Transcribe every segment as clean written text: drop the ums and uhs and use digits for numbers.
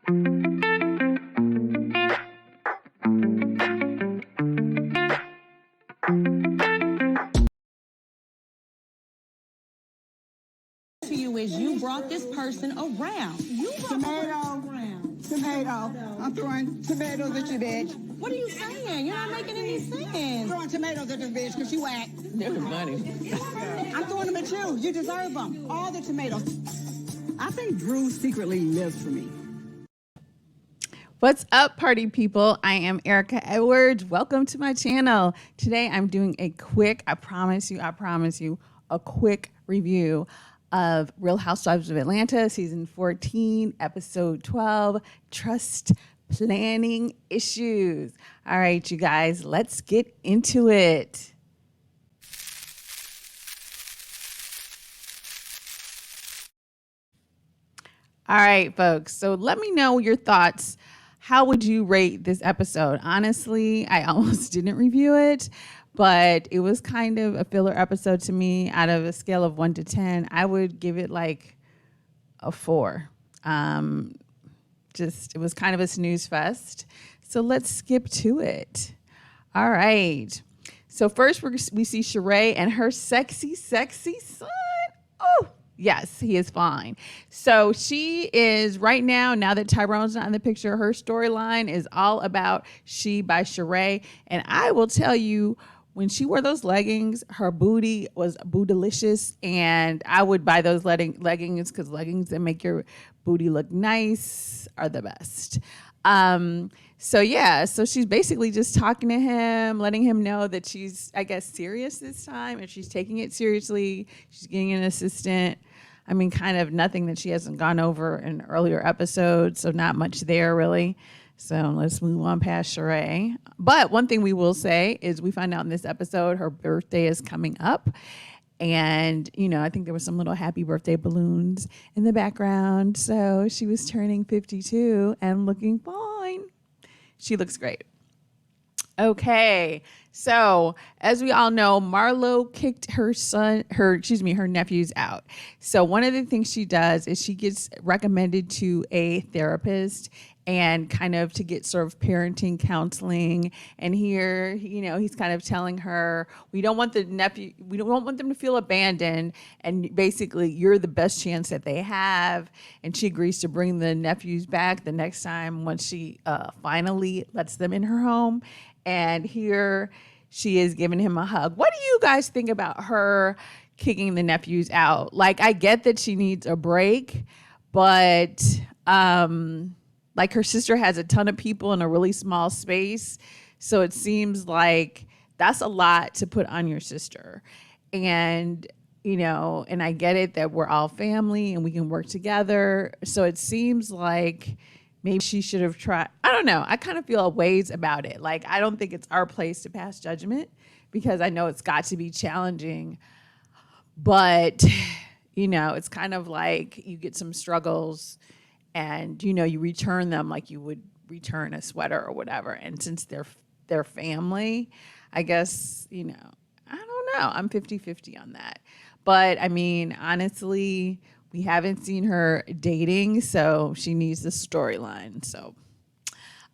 To you is you brought this person around. You brought Tomato. I'm throwing tomatoes at you, bitch. What are you saying? You're not making any sense. Throwing tomatoes at this bitch because you whack. They're funny. I'm throwing them at you. You deserve them. All the tomatoes. I think Drew secretly lives for me. What's up, party people? I am Erika Edwards. Welcome to my channel. Today I'm doing a quick, I promise you, a quick review of Real Housewives of Atlanta, season 14, episode 12, Trust Planning Issues. All right, you guys, let's get into it. All right, folks, so let me know your thoughts. How would you rate this episode? Honestly, I almost didn't review it, but it was kind of a filler episode to me. Out of a scale of 1 to 10, I would give it like a 4. It was kind of a snooze fest. So let's skip to it. All right. So first we see Shereé and her sexy son. Oh, yes, he is fine. So she is right now that Tyrone's not in the picture, her storyline is all about She by Shereé. And I will tell you, when she wore those leggings, her booty was bootylicious, and I would buy those leggings because leggings that make your booty look nice are the best. So she's basically just talking to him, letting him know that she's, I guess, serious this time, and she's taking it seriously. She's getting an assistant. I mean, kind of nothing that she hasn't gone over in earlier episodes, so not much there really. So let's move on past Shereé. But one thing we will say is we find out in this episode her birthday is coming up. And, I think there was some little happy birthday balloons in the background. So she was turning 52 and looking fine. She looks great. Okay, so as we all know, Marlo kicked her nephews out. So one of the things she does is she gets recommended to a therapist and kind of to get sort of parenting counseling. And here, he's kind of telling her, we don't want them to feel abandoned. And basically, you're the best chance that they have. And she agrees to bring the nephews back the next time once she finally lets them in her home. And here she is giving him a hug. What do you guys think about her kicking the nephews out? Like, I get that she needs a break, but like her sister has a ton of people in a really small space. So it seems like that's a lot to put on your sister. And, and I get it that we're all family and we can work together. So it seems like maybe she should have tried. I don't know. I kind of feel a ways about it. Like, I don't think it's our place to pass judgment because I know it's got to be challenging. But, it's kind of like you get some struggles and, you return them like you would return a sweater or whatever. And since they're family, I guess, I don't know. I'm 50-50 on that. But, I mean, honestly, we haven't seen her dating, so she needs the storyline. So,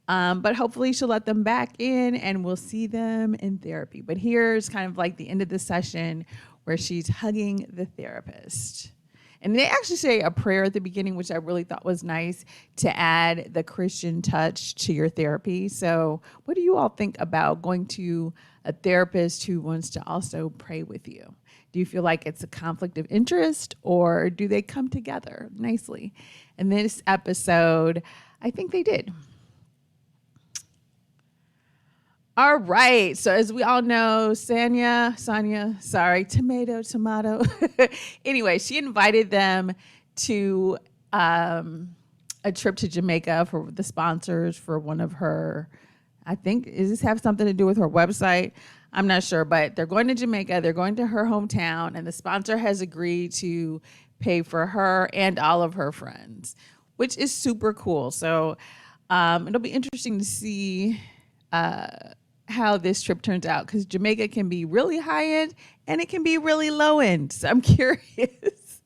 but hopefully she'll let them back in and we'll see them in therapy. But here's kind of like the end of the session where she's hugging the therapist. And they actually say a prayer at the beginning, which I really thought was nice to add the Christian touch to your therapy. So what do you all think about going to a therapist who wants to also pray with you? Do you feel like it's a conflict of interest or do they come together nicely? In this episode, I think they did. All right. So as we all know, Sanya, tomato. Anyway, she invited them to a trip to Jamaica for the sponsors for one of her, does this have something to do with her website? I'm not sure, but they're going to Jamaica. They're going to her hometown, and the sponsor has agreed to pay for her and all of her friends, which is super cool. So it'll be interesting to see how this trip turns out, because Jamaica can be really high end and it can be really low end. So I'm curious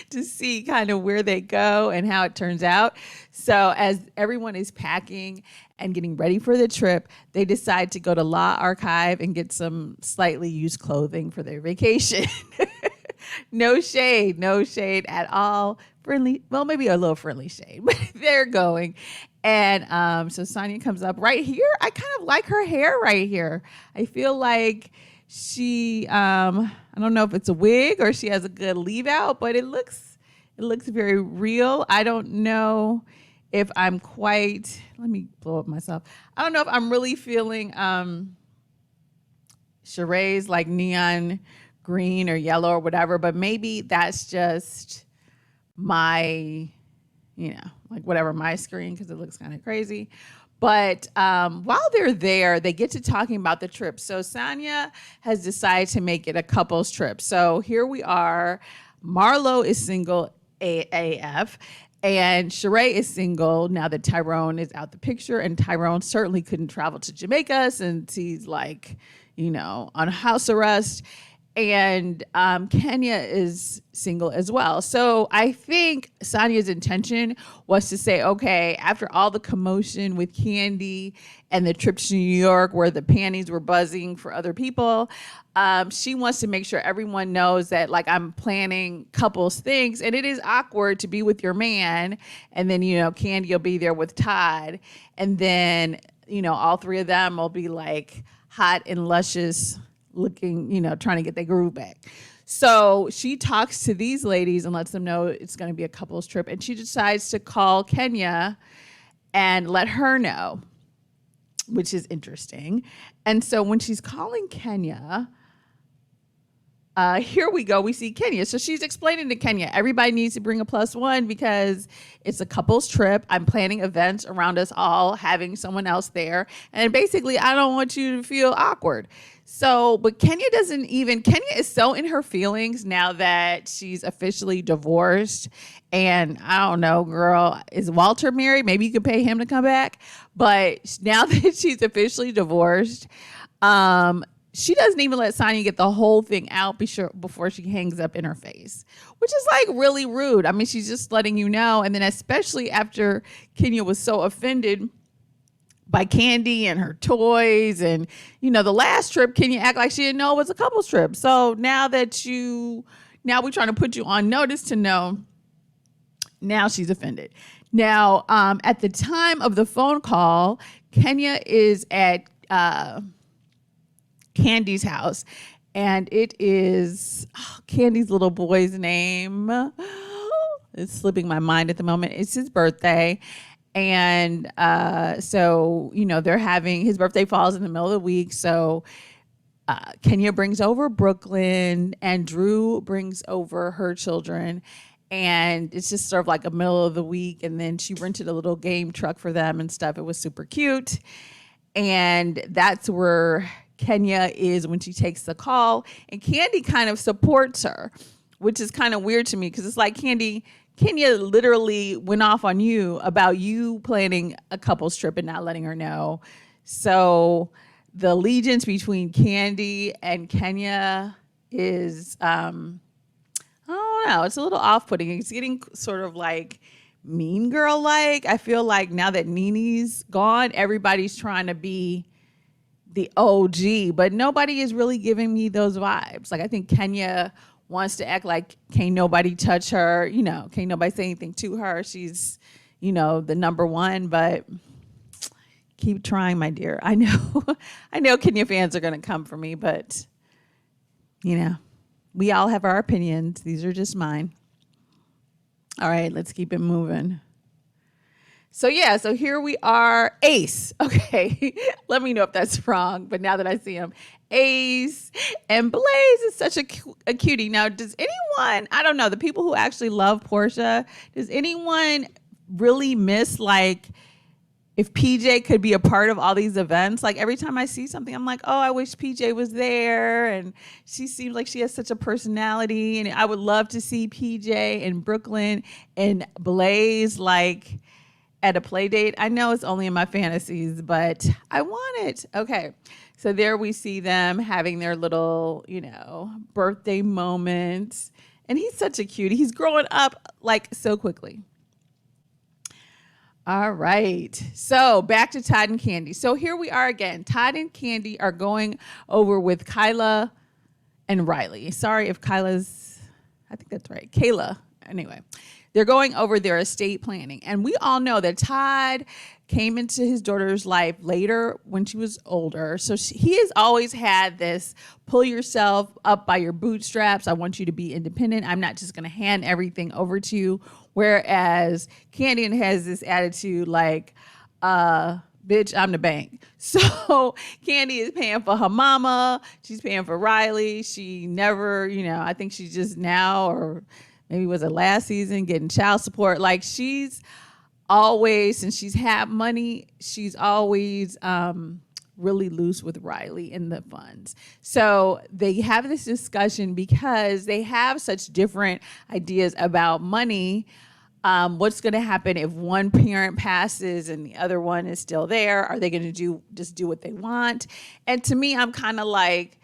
to see kind of where they go and how it turns out. So as everyone is packing and getting ready for the trip, they decide to go to Law Archive and get some slightly used clothing for their vacation. No shade at all. Friendly, well, maybe a little friendly shade, but they're going. And so Sanya comes up right here. I kind of like her hair right here. I feel like she, I don't know if it's a wig or she has a good leave out, but it looks very real. I don't know if I'm quite, let me blow up myself. I don't know if I'm really feeling Shereé's like neon green or yellow or whatever, but maybe that's just my, like whatever, my screen, because it looks kind of crazy. But while they're there, they get to talking about the trip. So Sanya has decided to make it a couples trip. So here we are. Marlo is single AF, and Shereé is single now that Tyrone is out the picture. And Tyrone certainly couldn't travel to Jamaica since he's like, on house arrest. And Kenya is single as well. So I think Sanya's intention was to say, okay, after all the commotion with Kandi and the trip to New York where the panties were buzzing for other people, she wants to make sure everyone knows that like I'm planning couples things, and it is awkward to be with your man and then, Kandi will be there with Todd, and then, all three of them will be like hot and luscious looking, trying to get their groove back. So she talks to these ladies and lets them know it's going to be a couples trip. And she decides to call Kenya and let her know, which is interesting. And so when she's calling Kenya, here we go. We see Kenya. So she's explaining to Kenya, everybody needs to bring a +1 because it's a couples trip. I'm planning events around us all having someone else there. And basically, I don't want you to feel awkward. So, but Kenya is so in her feelings now that she's officially divorced. And I don't know, girl, is Walter married? Maybe you could pay him to come back. But now that she's officially divorced, she doesn't even let Sanya get the whole thing out before she hangs up in her face, which is like really rude. I mean, she's just letting you know. And then especially after Kenya was so offended by Kandi and her toys. And, the last trip, Kenya act like she didn't know it was a couples trip. So now we're trying to put you on notice to know, now she's offended. Now, at the time of the phone call, Kenya is at Kandi's house, and it is Kandi's little boy's name. It's slipping my mind at the moment. It's his birthday. And so, they're having, his birthday falls in the middle of the week. So Kenya brings over Brooklyn and Drew brings over her children. And it's just sort of like a middle of the week. And then she rented a little game truck for them and stuff. It was super cute. And that's where Kenya is when she takes the call. And Kandi kind of supports her, which is kind of weird to me because it's like Kenya literally went off on you about you planning a couples trip and not letting her know. So the allegiance between Kandi and Kenya is, I don't know, it's a little off-putting. It's getting sort of like mean girl-like. I feel like now that Nene's gone, everybody's trying to be the OG, but nobody is really giving me those vibes. Like I think Kenya wants to act like can't nobody touch her, can't nobody say anything to her. She's, the number one, but keep trying, my dear. I know Kenya fans are going to come for me, but, we all have our opinions. These are just mine. All right, let's keep it moving. So here we are, Ace. Okay, let me know if that's wrong, but now that I see him, Ace and Blaze is such a cutie. Now, does anyone, I don't know, the people who actually love Portia, does anyone really miss like if PJ could be a part of all these events? Like every time I see something, I'm like, oh, I wish PJ was there. And she seems like she has such a personality. And I would love to see PJ and Brooklyn and Blaze like at a play date. I know it's only in my fantasies, but I want it. Okay. So there we see them having their little, birthday moments. And he's such a cutie. He's growing up like so quickly. All right. So back to Todd and Kandi. So here we are again. Todd and Kandi are going over with Kyla and Riley. Sorry if I think that's right. Kayla. Anyway, they're going over their estate planning. And we all know that Todd came into his daughter's life later when she was older. So he has always had this pull yourself up by your bootstraps. I want you to be independent. I'm not just going to hand everything over to you. Whereas Kandi has this attitude like, bitch, I'm the bank. So Kandi is paying for her mama. She's paying for Riley. She never, I think she's just now, or maybe was it last season, getting child support. Like she's always, since she's had money, she's always really loose with Riley in the funds. So they have this discussion because they have such different ideas about money. What's going to happen if one parent passes and the other one is still there? Are they going to just do what they want? And to me, I'm kind of like,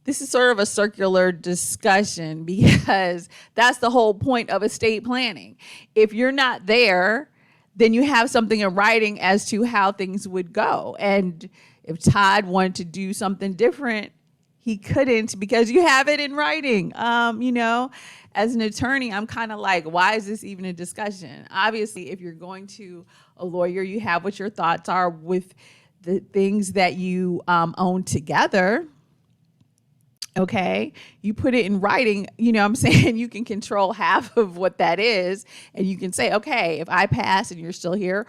this is sort of a circular discussion because that's the whole point of estate planning. If you're not there, then you have something in writing as to how things would go. And if Todd wanted to do something different, he couldn't because you have it in writing. As an attorney, I'm kind of like, why is this even a discussion? Obviously, if you're going to a lawyer, you have what your thoughts are with the things that you own together. Okay, you put it in writing, I'm saying you can control half of what that is. And you can say, okay, if I pass and you're still here,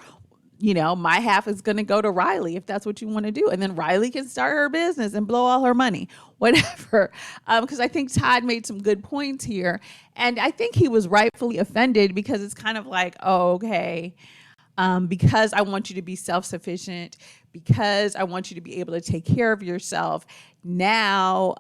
my half is going to go to Riley if that's what you want to do. And then Riley can start her business and blow all her money, whatever. Because I think Todd made some good points here. And I think he was rightfully offended because it's kind of like, oh, okay, because I want you to be self-sufficient, because I want you to be able to take care of yourself. Now,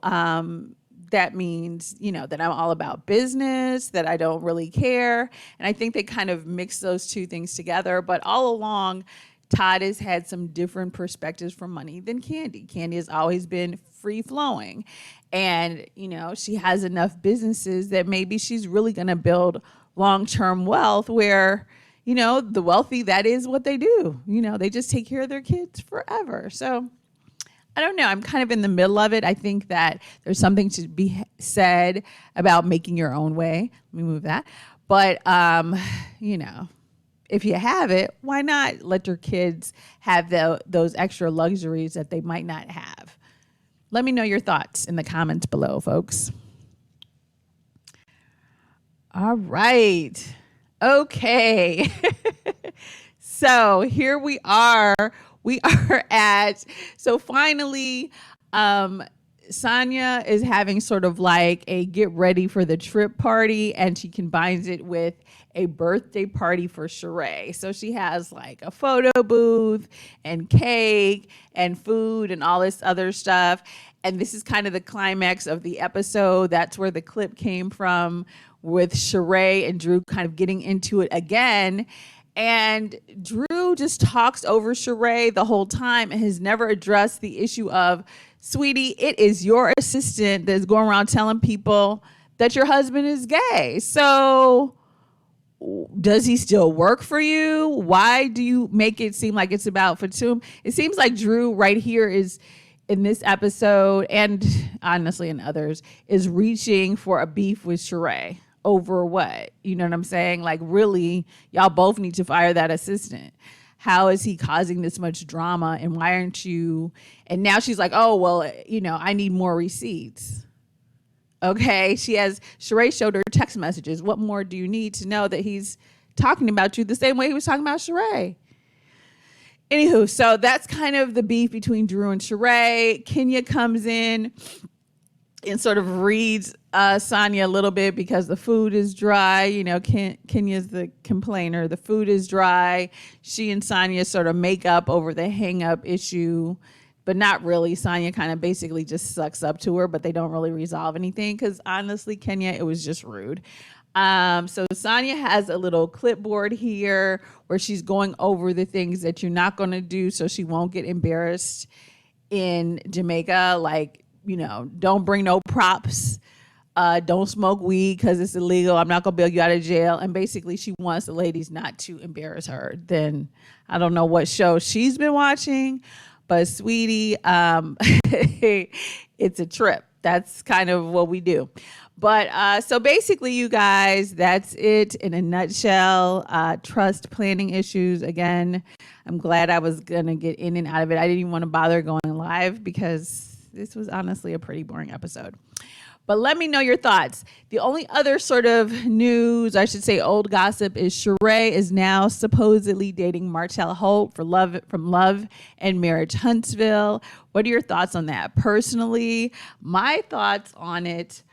that means, that I'm all about business, that I don't really care. And I think they kind of mix those two things together. But all along, Todd has had some different perspectives from money than Kandi. Kandi has always been free flowing. And, she has enough businesses that maybe she's really going to build long-term wealth where, the wealthy, that is what they do. They just take care of their kids forever. So I don't know. I'm kind of in the middle of it. I think that there's something to be said about making your own way. Let me move that. But, if you have it, why not let your kids have those extra luxuries that they might not have? Let me know your thoughts in the comments below, folks. All right. Okay. So here we are. So finally, Sanya is having sort of like a get ready for the trip party, and she combines it with a birthday party for Shereé. So she has like a photo booth and cake and food and all this other stuff. And this is kind of the climax of the episode. That's where the clip came from, with Shereé and Drew kind of getting into it again. And Drew just talks over Shereé the whole time and has never addressed the issue of, sweetie, it is your assistant that's going around telling people that your husband is gay. So does he still work for you? Why do you make it seem like it's about Fatum? It seems like Drew right here is, in this episode, and honestly in others, is reaching for a beef with Shereé. Over what? You know what I'm saying? Like, really, y'all both need to fire that assistant. How is he causing this much drama? And why aren't you? And now she's like, oh, well, I need more receipts. Okay. Shereé showed her text messages. What more do you need to know that he's talking about you the same way he was talking about Shereé? Anywho, so that's kind of the beef between Drew and Shereé. Kenya comes in and sort of reads Sanya a little bit because the food is dry. Kenya's the complainer. The food is dry. She and Sanya sort of make up over the hang-up issue, but not really. Sanya kind of basically just sucks up to her, but they don't really resolve anything because honestly, Kenya, it was just rude. So Sanya has a little clipboard here where she's going over the things that you're not going to do so she won't get embarrassed in Jamaica, like, don't bring no props don't smoke weed because it's illegal. I'm not going to bail you out of jail. And basically she wants the ladies not to embarrass her. Then I don't know what show she's been watching, but sweetie, it's a trip. That's kind of what we do. But so basically, you guys, that's it in a nutshell. Trust planning issues. Again, I'm glad I was going to get in and out of it. I didn't even want to bother going live because this was honestly a pretty boring episode. But let me know your thoughts. The only other sort of news, I should say old gossip, is Shereé is now supposedly dating Martell Holt from Love and Marriage Huntsville. What are your thoughts on that? Personally, my thoughts on it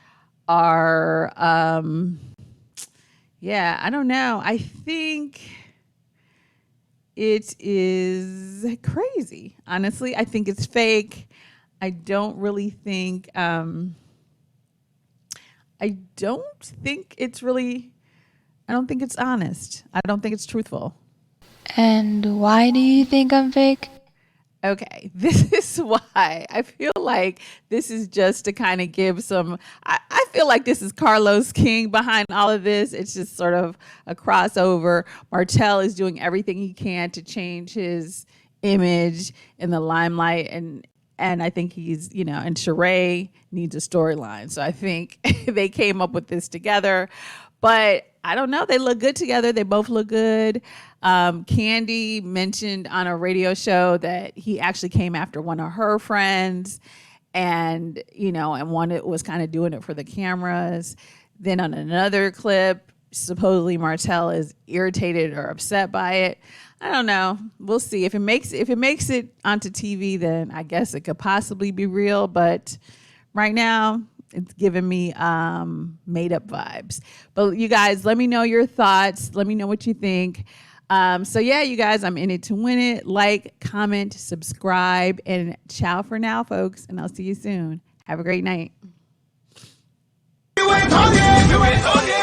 are, I don't know. I think it is crazy. Honestly, I think it's fake. I don't think it's honest. I don't think it's truthful. And why do you think I'm fake? Okay, this is why. I feel like this is just to kind of give some, I feel like this is Carlos King behind all of this. It's just sort of a crossover. Martell is doing everything he can to change his image in the limelight, and I think he's, and Shereé needs a storyline. So I think they came up with this together. But I don't know. They look good together. They both look good. Kandi mentioned on a radio show that he actually came after one of her friends and one was kind of doing it for the cameras. Then on another clip, supposedly Martell is irritated or upset by it. I don't know. We'll see. If it makes it onto TV, then I guess it could possibly be real. But right now, it's giving me made up vibes. But you guys, let me know your thoughts. Let me know what you think. So yeah, you guys, I'm in it to win it. Like, comment, subscribe, and ciao for now, folks. And I'll see you soon. Have a great night. You ain't talking.